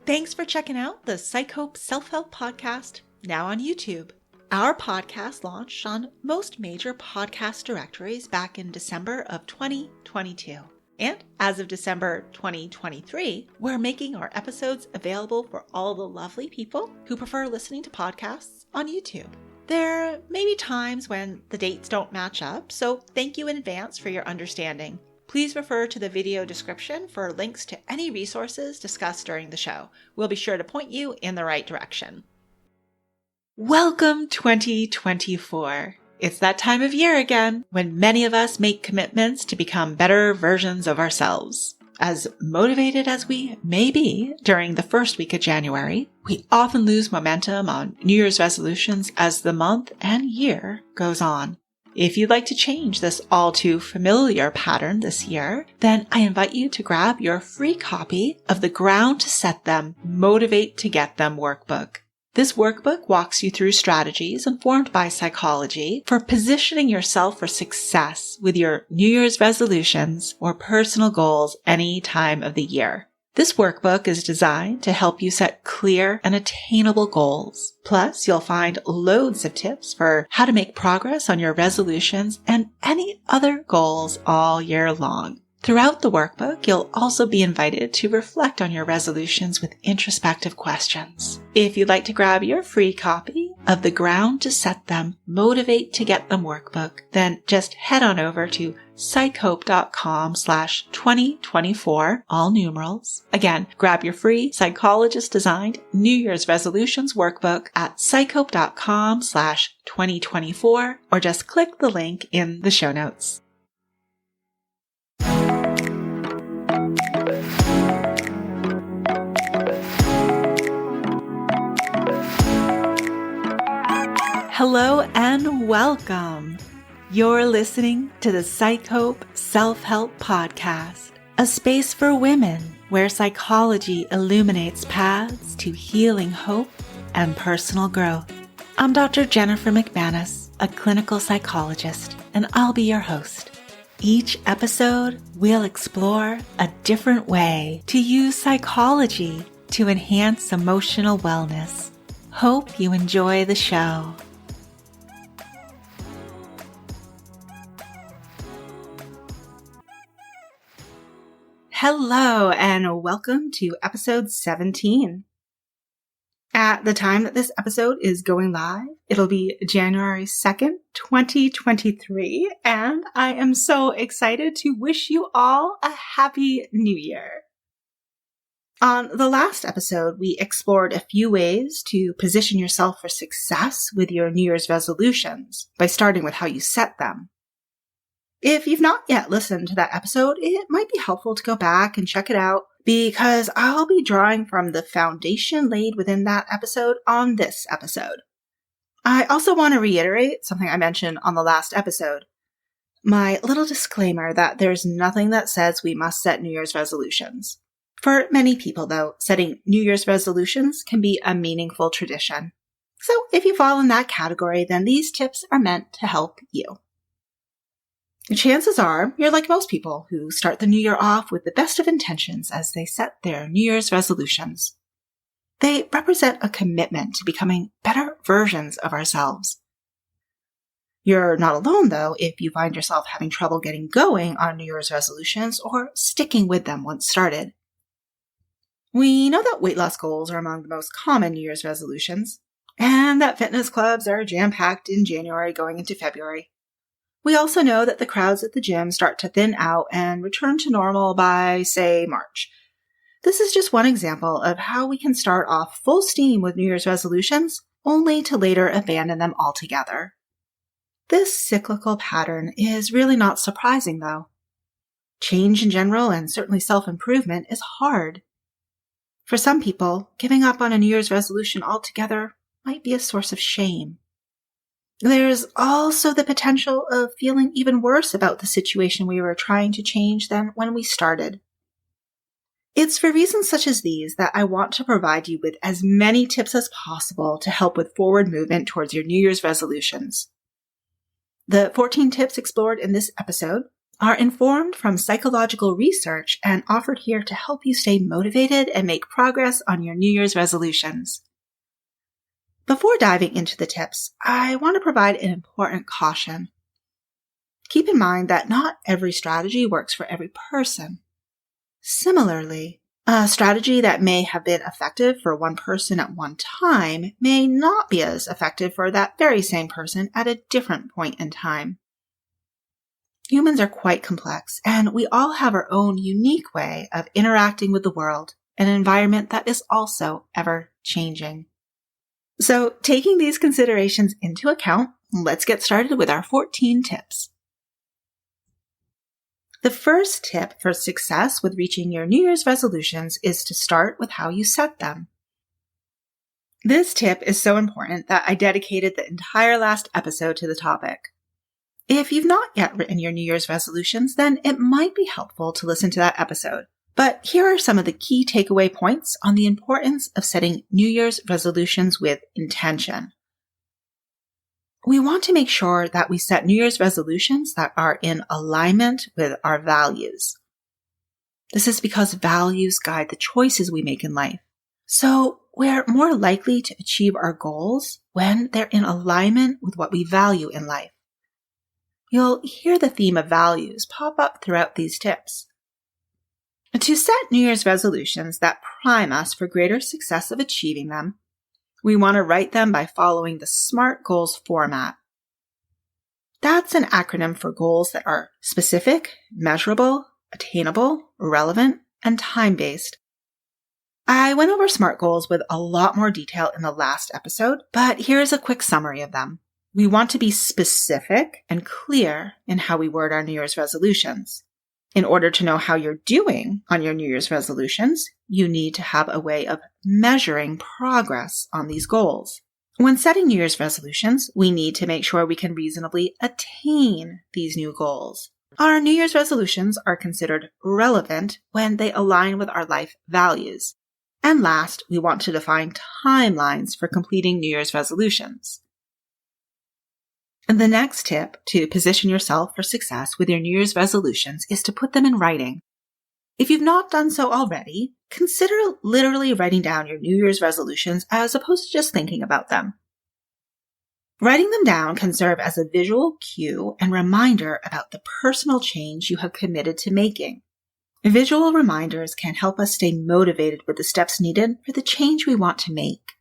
Thanks for checking out the PsycHope Self-Help podcast, now on YouTube. Our podcast launched on most major podcast directories back in December of 2022. And as of December 2023, we're making our episodes available for all the lovely people who prefer listening to podcasts on YouTube. There may be times when the dates don't match up, so thank you in advance for your understanding. Please refer to the video description for links to any resources discussed during the show. We'll be sure to point you in the right direction. Welcome 2024. It's that time of year again when many of us make commitments to become better versions of ourselves. As motivated as we may be during the first week of January, we often lose momentum on New Year's resolutions as the month and year goes on. If you'd like to change this all too familiar pattern this year, then I invite you to grab your free copy of the Ground to Set Them, Motivate to Get Them workbook. This workbook walks you through strategies informed by psychology for positioning yourself for success with your New Year's resolutions or personal goals any time of the year. This workbook is designed to help you set clear and attainable goals. Plus, you'll find loads of tips for how to make progress on your resolutions and any other goals all year long. Throughout the workbook, you'll also be invited to reflect on your resolutions with introspective questions. If you'd like to grab your free copy of the Ground to Set Them, Motivate to Get Them workbook, then just head on over to psychope.com/2024, all numerals. Again, grab your free psychologist-designed New Year's resolutions workbook at psychope.com/2024, or just click the link in the show notes. Hello and welcome. You're listening to the PsycHope Self-Help podcast, a space for women where psychology illuminates paths to healing, hope, and personal growth. I'm Dr. Jennifer McManus, a clinical psychologist, and I'll be your host. Each episode, we'll explore a different way to use psychology to enhance emotional wellness. Hope you enjoy the show. Hello and welcome to episode 17. At the time that this episode is going live, it'll be January 2nd, 2023, and I am so excited to wish you all a happy new year. On the last episode, we explored a few ways to position yourself for success with your New Year's resolutions by starting with how you set them. If you've not yet listened to that episode, it might be helpful to go back and check it out because I'll be drawing from the foundation laid within that episode on this episode. I also want to reiterate something I mentioned on the last episode. My little disclaimer that there's nothing that says we must set New Year's resolutions. For many people, though, setting New Year's resolutions can be a meaningful tradition. So if you fall in that category, then these tips are meant to help you. Chances are you're like most people who start the new year off with the best of intentions as they set their New Year's resolutions. They represent a commitment to becoming better versions of ourselves. You're not alone, though, if you find yourself having trouble getting going on New Year's resolutions or sticking with them once started. We know that weight loss goals are among the most common New Year's resolutions, and that fitness clubs are jam-packed in January going into February. We also know that the crowds at the gym start to thin out and return to normal by, say, March. This is just one example of how we can start off full steam with New Year's resolutions, only to later abandon them altogether. This cyclical pattern is really not surprising, though. Change in general, and certainly self-improvement, is hard. For some people, giving up on a New Year's resolution altogether might be a source of shame. There's also the potential of feeling even worse about the situation we were trying to change than when we started. It's for reasons such as these that I want to provide you with as many tips as possible to help with forward movement towards your New Year's resolutions. The 14 tips explored in this episode are informed from psychological research and offered here to help you stay motivated and make progress on your New Year's resolutions. Before diving into the tips, I want to provide an important caution. Keep in mind that not every strategy works for every person. Similarly, a strategy that may have been effective for one person at one time may not be as effective for that very same person at a different point in time. Humans are quite complex, and we all have our own unique way of interacting with the world, an environment that is also ever-changing. So, taking these considerations into account, let's get started with our 14 tips. The first tip for success with reaching your New Year's resolutions is to start with how you set them. This tip is so important that I dedicated the entire last episode to the topic. If you've not yet written your New Year's resolutions, then it might be helpful to listen to that episode. But here are some of the key takeaway points on the importance of setting New Year's resolutions with intention. We want to make sure that we set New Year's resolutions that are in alignment with our values. This is because values guide the choices we make in life. So we're more likely to achieve our goals when they're in alignment with what we value in life. You'll hear the theme of values pop up throughout these tips. To set New Year's resolutions that prime us for greater success of achieving them, we want to write them by following the SMART goals format. That's an acronym for goals that are specific, measurable, attainable, relevant, and time-based. I went over SMART goals with a lot more detail in the last episode, but here's a quick summary of them. We want to be specific and clear in how we word our New Year's resolutions. In order to know how you're doing on your New Year's resolutions, you need to have a way of measuring progress on these goals. When setting New Year's resolutions, we need to make sure we can reasonably attain these new goals. Our New Year's resolutions are considered relevant when they align with our life values. And last, we want to define timelines for completing New Year's resolutions. And the next tip to position yourself for success with your New Year's resolutions is to put them in writing. If you've not done so already, consider literally writing down your New Year's resolutions as opposed to just thinking about them. Writing them down can serve as a visual cue and reminder about the personal change you have committed to making. Visual reminders can help us stay motivated with the steps needed for the change we want to make.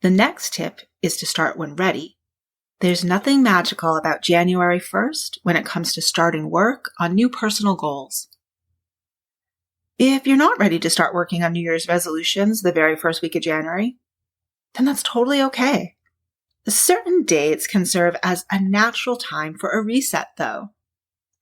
The next tip is to start when ready. There's nothing magical about January 1st when it comes to starting work on new personal goals. If you're not ready to start working on New Year's resolutions the very first week of January, then that's totally okay. Certain dates can serve as a natural time for a reset, though.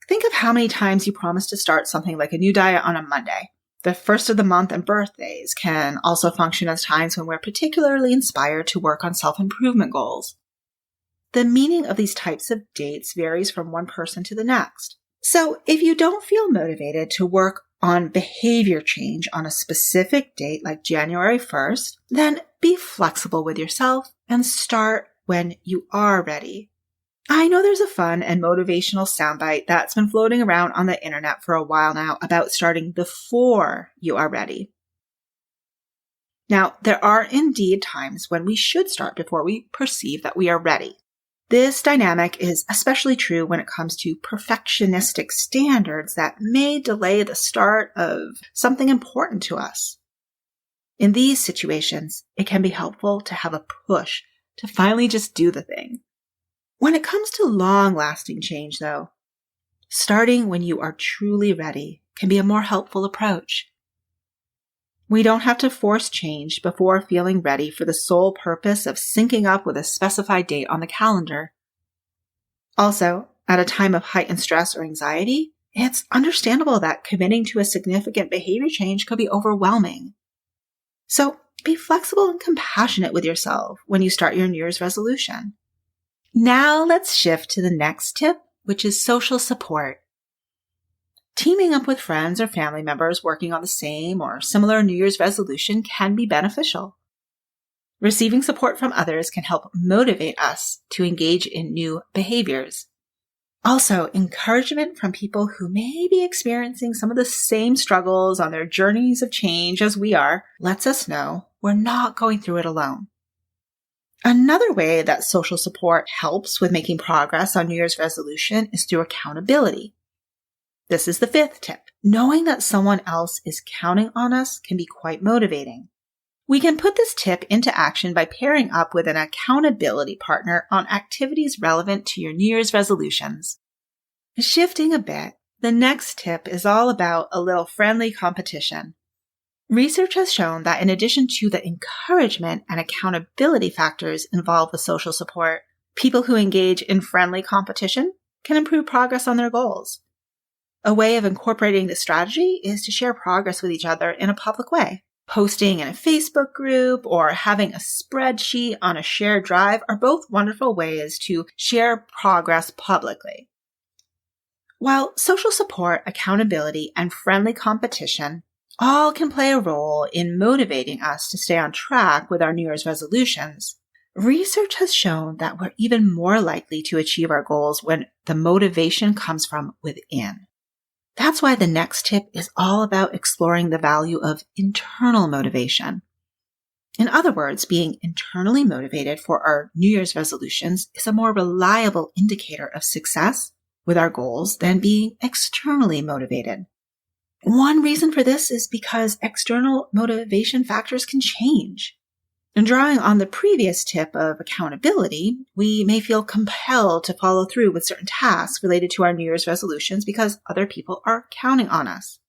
Think of how many times you promised to start something like a new diet on a Monday. The first of the month and birthdays can also function as times when we're particularly inspired to work on self-improvement goals. The meaning of these types of dates varies from one person to the next. So if you don't feel motivated to work on behavior change on a specific date like January 1st, then be flexible with yourself and start when you are ready. I know there's a fun and motivational soundbite that's been floating around on the internet for a while now about starting before you are ready. Now, there are indeed times when we should start before we perceive that we are ready. This dynamic is especially true when it comes to perfectionistic standards that may delay the start of something important to us. In these situations, it can be helpful to have a push to finally just do the thing. When it comes to long-lasting change, though, starting when you are truly ready can be a more helpful approach. We don't have to force change before feeling ready for the sole purpose of syncing up with a specified date on the calendar. Also, at a time of heightened stress or anxiety, it's understandable that committing to a significant behavior change could be overwhelming. So, be flexible and compassionate with yourself when you start your New Year's resolution. Now let's shift to the next tip, which is social support. Teaming up with friends or family members working on the same or similar New Year's resolution can be beneficial. Receiving support from others can help motivate us to engage in new behaviors. Also, encouragement from people who may be experiencing some of the same struggles on their journeys of change as we are lets us know we're not going through it alone. Another way that social support helps with making progress on New Year's resolution is through accountability. This is the 5th tip. Knowing that someone else is counting on us can be quite motivating. We can put this tip into action by pairing up with an accountability partner on activities relevant to your New Year's resolutions. Shifting a bit, the next tip is all about a little friendly competition. Research has shown that in addition to the encouragement and accountability factors involved with social support, people who engage in friendly competition can improve progress on their goals. A way of incorporating this strategy is to share progress with each other in a public way. Posting in a Facebook group or having a spreadsheet on a shared drive are both wonderful ways to share progress publicly. While social support, accountability, and friendly competition all can play a role in motivating us to stay on track with our New Year's resolutions, research has shown that we're even more likely to achieve our goals when the motivation comes from within. That's why the next tip is all about exploring the value of internal motivation. In other words, being internally motivated for our New Year's resolutions is a more reliable indicator of success with our goals than being externally motivated. One reason for this is because external motivation factors can change. And drawing on the previous tip of accountability, we may feel compelled to follow through with certain tasks related to our New Year's resolutions because other people are counting on us.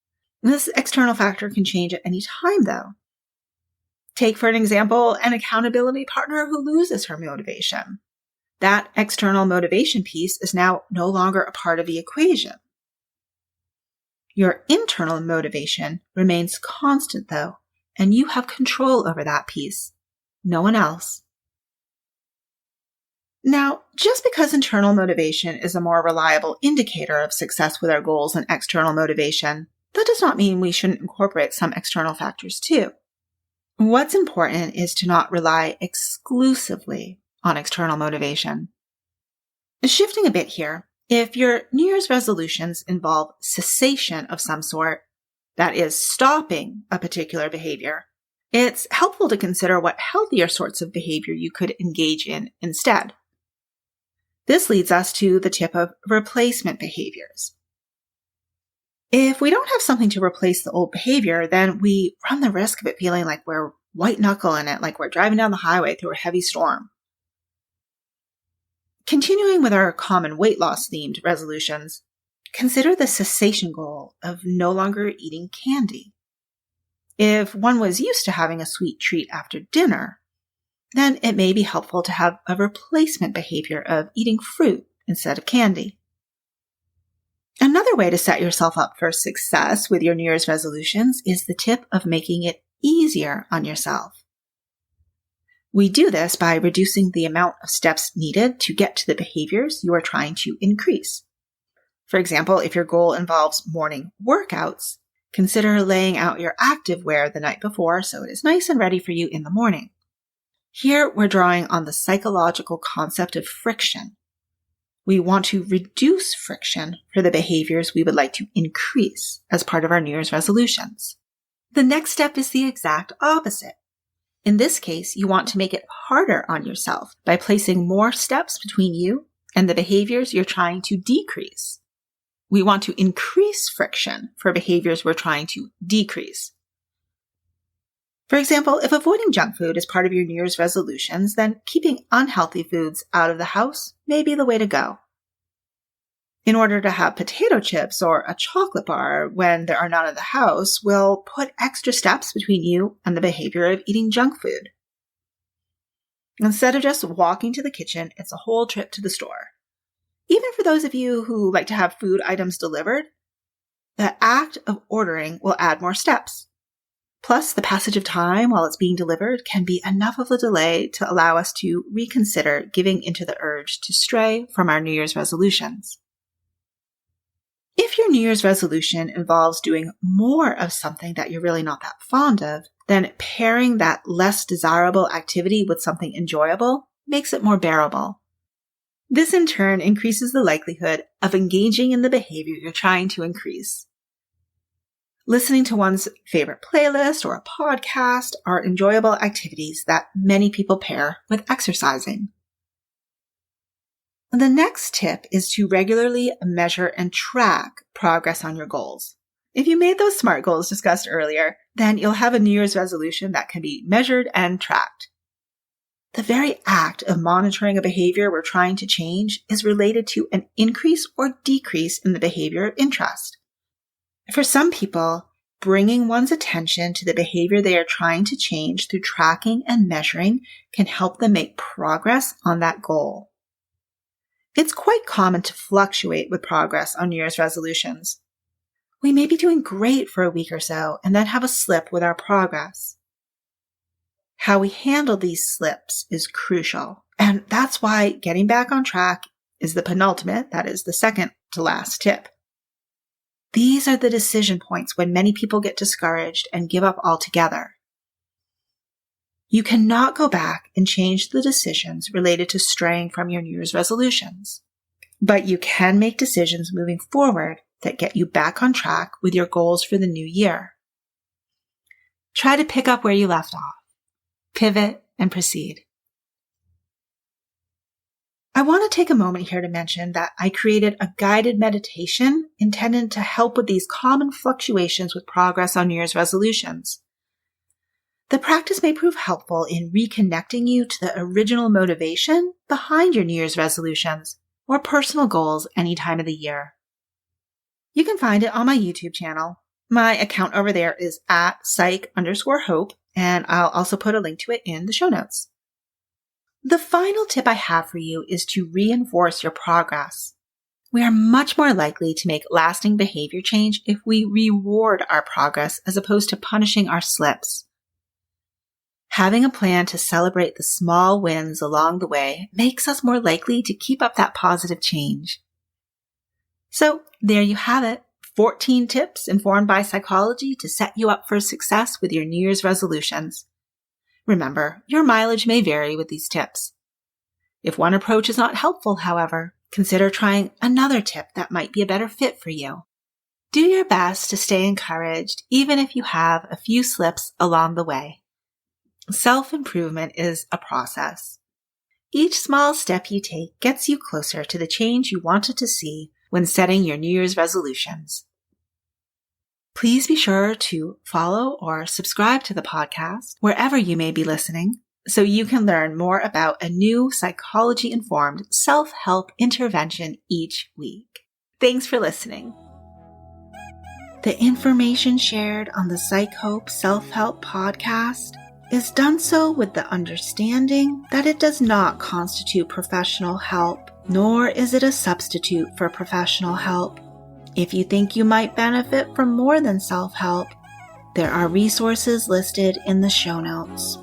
And this external factor can change at any time, though. Take, for an example, an accountability partner who loses her motivation. That external motivation piece is now no longer a part of the equation. Your internal motivation remains constant, though, and you have control over that piece. No one else. Now, just because internal motivation is a more reliable indicator of success with our goals than external motivation, that does not mean we shouldn't incorporate some external factors too. What's important is to not rely exclusively on external motivation. Shifting a bit here, if your New Year's resolutions involve cessation of some sort, that is, stopping a particular behavior, it's helpful to consider what healthier sorts of behavior you could engage in instead. This leads us to the tip of replacement behaviors. If we don't have something to replace the old behavior, then we run the risk of it feeling like we're white knuckling it, like we're driving down the highway through a heavy storm. Continuing with our common weight loss themed resolutions, consider the cessation goal of no longer eating candy. If one was used to having a sweet treat after dinner, then it may be helpful to have a replacement behavior of eating fruit instead of candy. Another way to set yourself up for success with your New Year's resolutions is the tip of making it easier on yourself. We do this by reducing the amount of steps needed to get to the behaviors you are trying to increase. For example, if your goal involves morning workouts, consider laying out your activewear the night before so it is nice and ready for you in the morning. Here, we're drawing on the psychological concept of friction. We want to reduce friction for the behaviors we would like to increase as part of our New Year's resolutions. The next step is the exact opposite. In this case, you want to make it harder on yourself by placing more steps between you and the behaviors you're trying to decrease. We want to increase friction for behaviors we're trying to decrease. For example, if avoiding junk food is part of your New Year's resolutions, then keeping unhealthy foods out of the house may be the way to go. In order to have potato chips or a chocolate bar when there are none in the house, will put extra steps between you and the behavior of eating junk food. Instead of just walking to the kitchen, it's a whole trip to the store. Even for those of you who like to have food items delivered, the act of ordering will add more steps. Plus, the passage of time while it's being delivered can be enough of a delay to allow us to reconsider giving into the urge to stray from our New Year's resolutions. If your New Year's resolution involves doing more of something that you're really not that fond of, then pairing that less desirable activity with something enjoyable makes it more bearable. This in turn increases the likelihood of engaging in the behavior you're trying to increase. Listening to one's favorite playlist or a podcast are enjoyable activities that many people pair with exercising. The next tip is to regularly measure and track progress on your goals. If you made those SMART goals discussed earlier, then you'll have a New Year's resolution that can be measured and tracked. The very act of monitoring a behavior we're trying to change is related to an increase or decrease in the behavior of interest. For some people, bringing one's attention to the behavior they are trying to change through tracking and measuring can help them make progress on that goal. It's quite common to fluctuate with progress on New Year's resolutions. We may be doing great for a week or so and then have a slip with our progress. How we handle these slips is crucial, and that's why getting back on track is the penultimate, that is the second to last tip. These are the decision points when many people get discouraged and give up altogether. You cannot go back and change the decisions related to straying from your New Year's resolutions, but you can make decisions moving forward that get you back on track with your goals for the new year. Try to pick up where you left off, pivot, and proceed. I want to take a moment here to mention that I created a guided meditation intended to help with these common fluctuations with progress on New Year's resolutions. The practice may prove helpful in reconnecting you to the original motivation behind your New Year's resolutions or personal goals any time of the year. You can find it on my YouTube channel. My account over there is at psych_hope, and I'll also put a link to it in the show notes. The final tip I have for you is to reinforce your progress. We are much more likely to make lasting behavior change if we reward our progress as opposed to punishing our slips. Having a plan to celebrate the small wins along the way makes us more likely to keep up that positive change. So there you have it, 14 tips informed by psychology to set you up for success with your New Year's resolutions. Remember, your mileage may vary with these tips. If one approach is not helpful, however, consider trying another tip that might be a better fit for you. Do your best to stay encouraged, even if you have a few slips along the way. Self-improvement is a process. Each small step you take gets you closer to the change you wanted to see when setting your New Year's resolutions. Please be sure to follow or subscribe to the podcast wherever you may be listening so you can learn more about a new psychology-informed self-help intervention each week. Thanks for listening. The information shared on the PsycHope Self-Help podcast is done so with the understanding that it does not constitute professional help, nor is it a substitute for professional help. If you think you might benefit from more than self-help, there are resources listed in the show notes.